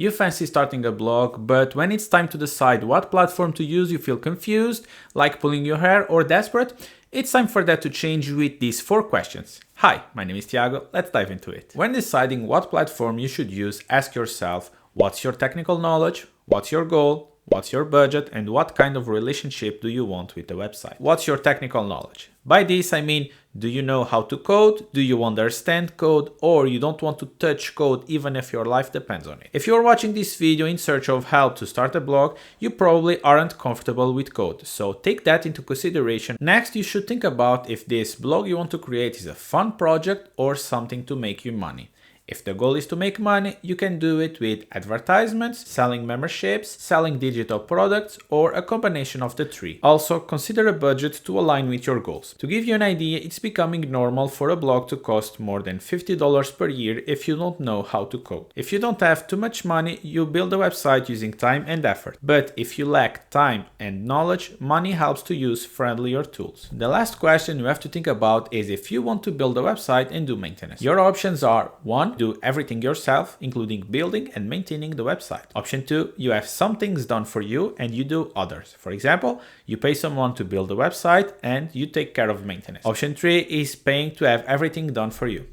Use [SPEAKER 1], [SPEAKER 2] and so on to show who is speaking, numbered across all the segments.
[SPEAKER 1] You fancy starting a blog, but when it's time to decide what platform to use, you feel confused, like pulling your hair or desperate. It's time for that to change with these 4 questions. Hi, my name is Thiago, let's dive into it. When deciding what platform you should use, ask yourself, what's your technical knowledge, what's your goal, what's your budget, and what kind of relationship do you want with the website? What's your technical knowledge? By this I mean, do you know how to code? Do you understand code? Or you don't want to touch code even if your life depends on it? If you're watching this video in search of help to start a blog, you probably aren't comfortable with code, so take that into consideration. Next, you should think about if this blog you want to create is a fun project or something to make you money. If the goal is to make money, you can do it with advertisements, selling memberships, selling digital products, or a combination of the 3. Also, consider a budget to align with your goals. To give you an idea, it's becoming normal for a blog to cost more than $50 per year if you don't know how to code. If you don't have too much money, you build a website using time and effort. But if you lack time and knowledge, money helps to use friendlier tools. The last question you have to think about is if you want to build a website and do maintenance. Your options are 1. Do everything yourself, including building and maintaining the website. Option 2, you have some things done for you and you do others. For example, you pay someone to build a website and you take care of maintenance. Option 3 is paying to have everything done for you.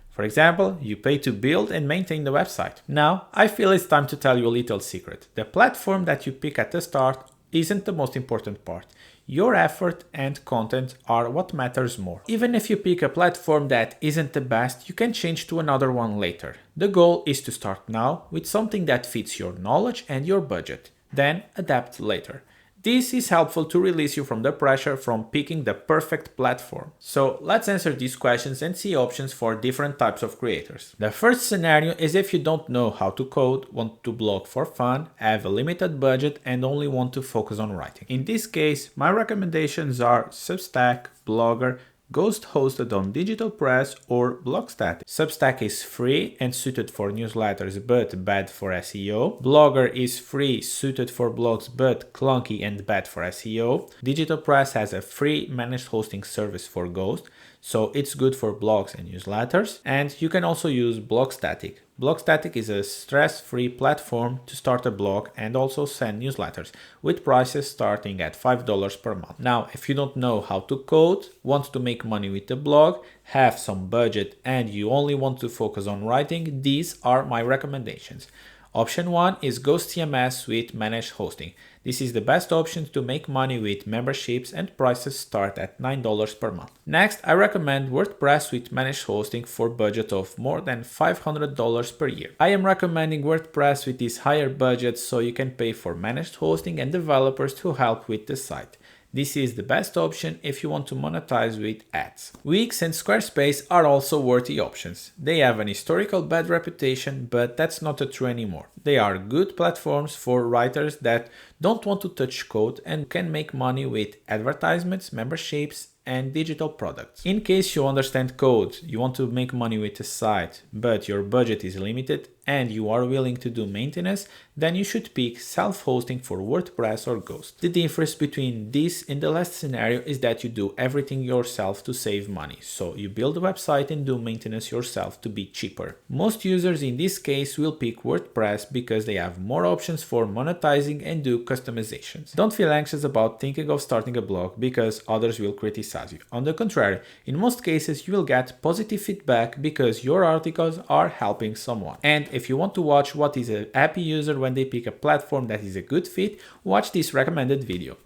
[SPEAKER 1] For example, you pay to build and maintain the website. Now, I feel it's time to tell you a little secret. The platform that you pick at the start isn't the most important part. Your effort and content are what matters more. Even if you pick a platform that isn't the best, you can change to another one later. The goal is to start now with something that fits your knowledge and your budget, then adapt later. This is helpful to release you from the pressure from picking the perfect platform. So let's answer these questions and see options for different types of creators. The first scenario is if you don't know how to code, want to blog for fun, have a limited budget, and only want to focus on writing. In this case, my recommendations are Substack, Blogger, Ghost hosted on Digital Press, or blogstatic. Substack is free and suited for newsletters but bad for SEO. Blogger is free, suited for blogs but clunky and bad for SEO. Digital Press has a free managed hosting service for Ghost, so it's good for blogs and newsletters. And you can also use blogstatic. Blogstatic is a stress-free platform to start a blog and also send newsletters, with prices starting at $5 per month. Now, if you don't know how to code, want to make money with the blog, have some budget, and you only want to focus on writing, these are my recommendations. Option 1 is Ghost CMS with managed hosting. This is the best option to make money with memberships and prices start at $9 per month. Next, I recommend WordPress with managed hosting for budget of more than $500 per year. I am recommending WordPress with this higher budget so you can pay for managed hosting and developers to help with the site. This is the best option if you want to monetize with ads. Wix and Squarespace are also worthy options. They have an historical bad reputation, but that's not true anymore. They are good platforms for writers that don't want to touch code and can make money with advertisements, memberships, and digital products. In case you understand code, you want to make money with a site, but your budget is limited and you are willing to do maintenance, then you should pick self-hosting for WordPress or Ghost. The difference between this and the last scenario is that you do everything yourself to save money, so you build a website and do maintenance yourself to be cheaper. Most users in this case will pick WordPress because they have more options for monetizing and do customizations. Don't feel anxious about thinking of starting a blog because others will criticize you. On the contrary, in most cases you will get positive feedback because your articles are helping someone. And if you want to watch what is a happy user when they pick a platform that is a good fit, watch this recommended video.